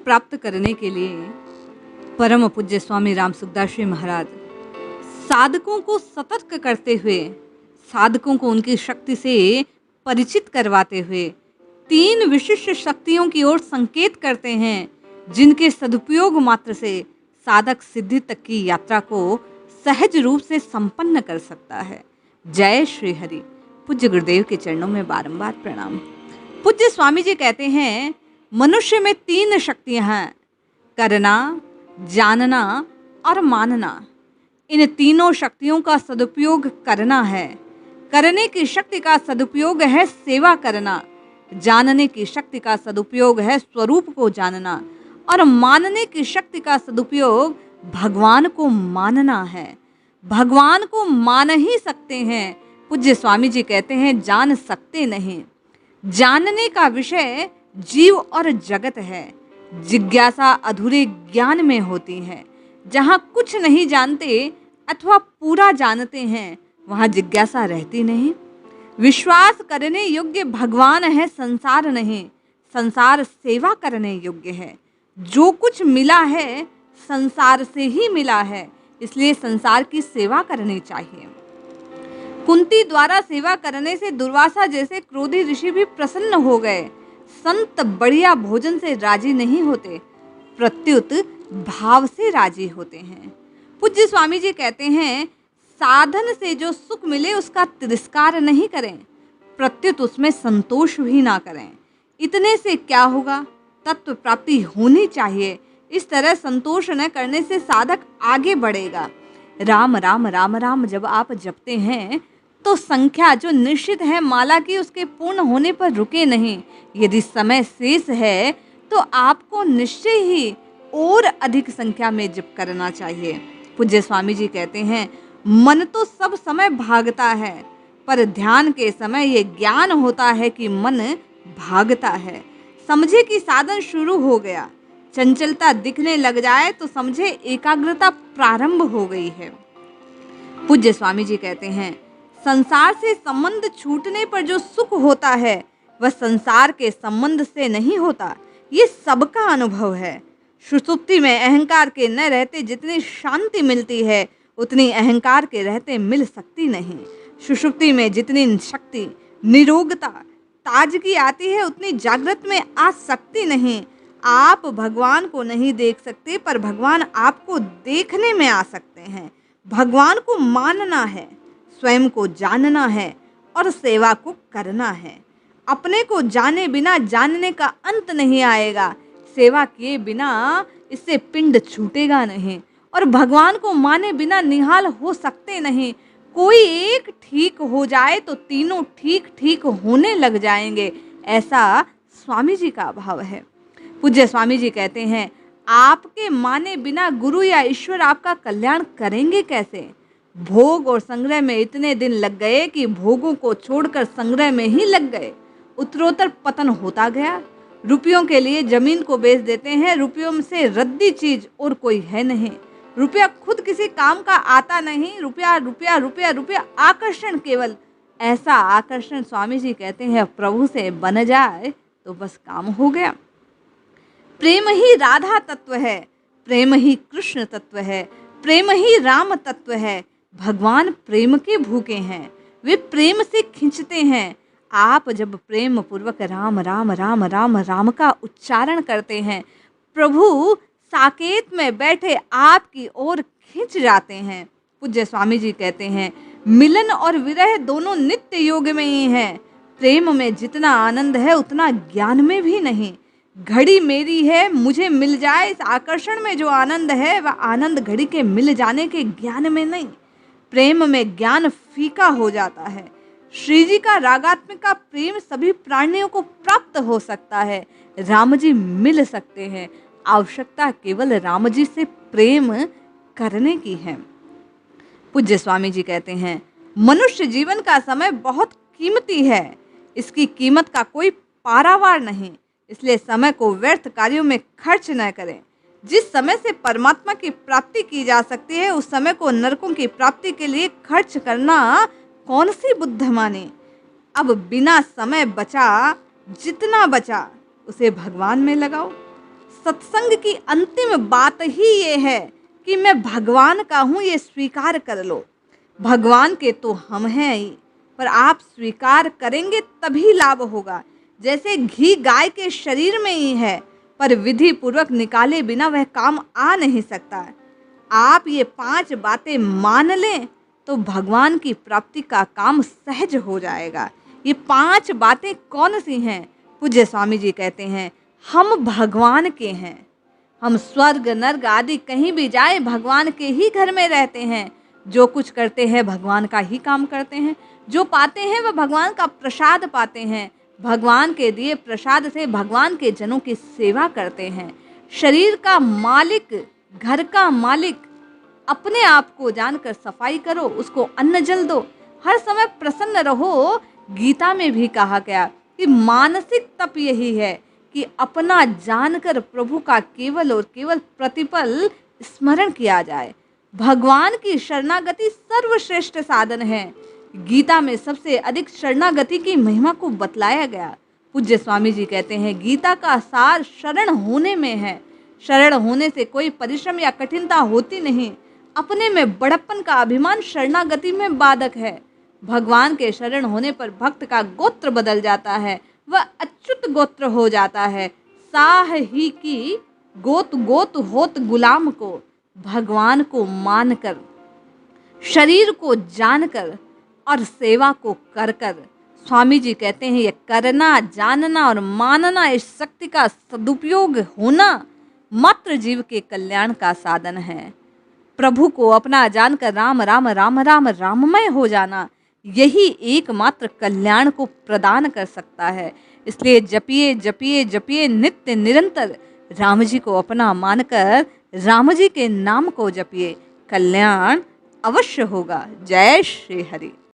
प्राप्त करने के लिए परम पूज्य स्वामी राम सुखदास जी महाराज साधकों को सतर्क करते हुए, साधकों को उनकी शक्ति से परिचित करवाते हुए 3 विशिष्ट शक्तियों की ओर संकेत करते हैं, जिनके सदुपयोग मात्र से साधक सिद्धि तक की यात्रा को सहज रूप से संपन्न कर सकता है। जय श्री हरि। पूज्य गुरुदेव के चरणों में बारंबार प्रणाम। पूज्य स्वामी जी कहते हैं, मनुष्य में 3 शक्तियां हैं, करना, जानना और मानना। इन तीनों शक्तियों का सदुपयोग करना है। करने की शक्ति का सदुपयोग है सेवा करना, जानने की शक्ति का सदुपयोग है स्वरूप को जानना, और मानने की शक्ति का सदुपयोग भगवान को मानना है। भगवान को मान ही सकते हैं। पूज्य स्वामी जी कहते हैं, जान सकते नहीं। जानने का विषय जीव और जगत है। जिज्ञासा अधूरे ज्ञान में होती है। जहाँ कुछ नहीं जानते अथवा पूरा जानते हैं, वहाँ जिज्ञासा रहती नहीं। विश्वास करने योग्य भगवान है, संसार नहीं। संसार सेवा करने योग्य है। जो कुछ मिला है संसार से ही मिला है, इसलिए संसार की सेवा करनी चाहिए। कुंती द्वारा सेवा करने से दुर्वासा जैसे क्रोधी ऋषि भी प्रसन्न हो गए। संत बढ़िया भोजन से राजी नहीं होते, प्रत्युत भाव से राजी होते हैं। पूज्य स्वामी जी कहते हैं, साधन से जो सुख मिले उसका तिरस्कार नहीं करें, प्रत्युत उसमें संतोष भी ना करें। इतने से क्या होगा, तत्व प्राप्ति होनी चाहिए। इस तरह संतोष न करने से साधक आगे बढ़ेगा। राम राम राम राम जब आप जपते हैं तो संख्या जो निश्चित है माला की, उसके पूर्ण होने पर रुके नहीं। यदि समय शेष है तो आपको निश्चय ही और अधिक संख्या में जप करना चाहिए। पूज्य स्वामी जी कहते हैं, मन तो सब समय भागता है, पर ध्यान के समय ये ज्ञान होता है कि मन भागता है। समझे कि साधन शुरू हो गया। चंचलता दिखने लग जाए तो समझे एकाग्रता प्रारंभ हो गई है। पूज्य स्वामी जी कहते हैं, संसार से संबंध छूटने पर जो सुख होता है वह संसार के संबंध से नहीं होता। ये सबका अनुभव है। सुषुप्ति में अहंकार के न रहते जितनी शांति मिलती है, उतनी अहंकार के रहते मिल सकती नहीं। सुषुप्ति में जितनी शक्ति, निरोगता, ताजगी आती है, उतनी जागृत में आ सकती नहीं। आप भगवान को नहीं देख सकते, पर भगवान आपको देखने में आ सकते हैं। भगवान को मानना है, स्वयं को जानना है और सेवा को करना है। अपने को जाने बिना जानने का अंत नहीं आएगा। सेवा किए बिना इससे पिंड छूटेगा नहीं, और भगवान को माने बिना निहाल हो सकते नहीं। कोई एक ठीक हो जाए तो तीनों ठीक ठीक होने लग जाएंगे, ऐसा स्वामी जी का भाव है। पूज्य स्वामी जी कहते हैं, आपके माने बिना गुरु या ईश्वर आपका कल्याण करेंगे कैसे। भोग और संग्रह में इतने दिन लग गए कि भोगों को छोड़कर संग्रह में ही लग गए। उत्तरोत्तर पतन होता गया। रुपयों के लिए जमीन को बेच देते हैं। रुपयों से रद्दी चीज और कोई है नहीं। रुपया खुद किसी काम का आता नहीं। रुपया रुपया रुपया रुपया आकर्षण केवल। ऐसा आकर्षण स्वामी जी कहते हैं प्रभु से बन जाए तो बस काम हो गया। प्रेम ही राधा तत्व है, प्रेम ही कृष्ण तत्व है, प्रेम ही राम तत्व है। भगवान प्रेम के भूखे हैं, वे प्रेम से खींचते हैं। आप जब प्रेम पूर्वक राम राम राम राम राम का उच्चारण करते हैं, प्रभु साकेत में बैठे आपकी ओर खींच जाते हैं। पूज्य स्वामी जी कहते हैं, मिलन और विरह दोनों नित्य योग में ही है। प्रेम में जितना आनंद है उतना ज्ञान में भी नहीं। घड़ी मेरी है, मुझे मिल जाए, इस आकर्षण में जो आनंद है वह आनंद घड़ी के मिल जाने के ज्ञान में नहीं। प्रेम में ज्ञान फीका हो जाता है। श्री जी का रागात्मिका प्रेम सभी प्राणियों को प्राप्त हो सकता है। राम जी मिल सकते हैं। आवश्यकता केवल राम जी से प्रेम करने की है। पूज्य स्वामी जी कहते हैं, मनुष्य जीवन का समय बहुत कीमती है। इसकी कीमत का कोई पारावार नहीं। इसलिए समय को व्यर्थ कार्यों में खर्च न करें। जिस समय से परमात्मा की प्राप्ति की जा सकती है, उस समय को नरकों की प्राप्ति के लिए खर्च करना कौन सी बुद्ध माने। अब बिना समय बचा, जितना बचा उसे भगवान में लगाओ। सत्संग की अंतिम बात ही ये है कि मैं भगवान का हूँ, ये स्वीकार कर लो। भगवान के तो हम हैं ही, पर आप स्वीकार करेंगे तभी लाभ होगा। जैसे घी गाय के शरीर में ही है, पर विधि पूर्वक निकाले बिना वह काम आ नहीं सकता। आप ये 5 बातें मान लें तो भगवान की प्राप्ति का काम सहज हो जाएगा। ये 5 बातें कौन सी हैं? पूज्य स्वामी जी कहते हैं, हम भगवान के हैं। हम स्वर्ग नर्क आदि कहीं भी जाए भगवान के ही घर में रहते हैं। जो कुछ करते हैं भगवान का ही काम करते हैं। जो पाते हैं वह भगवान का प्रसाद पाते हैं। भगवान के दिए प्रसाद से भगवान के जनों की सेवा करते हैं। शरीर का मालिक, घर का मालिक अपने आप को जानकर सफाई करो, उसको अन्न जल दो, हर समय प्रसन्न रहो। गीता में भी कहा गया कि मानसिक तप यही है कि अपना जानकर प्रभु का केवल और केवल प्रतिपल स्मरण किया जाए। भगवान की शरणागति सर्वश्रेष्ठ साधन है। गीता में सबसे अधिक शरणागति की महिमा को बतलाया गया। पूज्य स्वामी जी कहते हैं, गीता का सार शरण होने में है। शरण होने से कोई परिश्रम या कठिनता होती नहीं। अपने में बड़प्पन का अभिमान शरणागति में बाधक है। भगवान के शरण होने पर भक्त का गोत्र बदल जाता है, वह अच्युत गोत्र हो जाता है। साह ही की गोत गोत होत गुलाम को, भगवान को मानकर, शरीर को जानकर और सेवा को कर कर। स्वामी जी कहते हैं, यह करना, जानना और मानना, इस शक्ति का सदुपयोग होना मात्र जीव के कल्याण का साधन है। प्रभु को अपना जानकर राम राम राम राम राममय हो जाना, यही एकमात्र कल्याण को प्रदान कर सकता है। इसलिए जपिए जपिए जपिए नित्य निरंतर राम जी को अपना मानकर राम जी के नाम को जपिए, कल्याण अवश्य होगा। जय श्री हरि।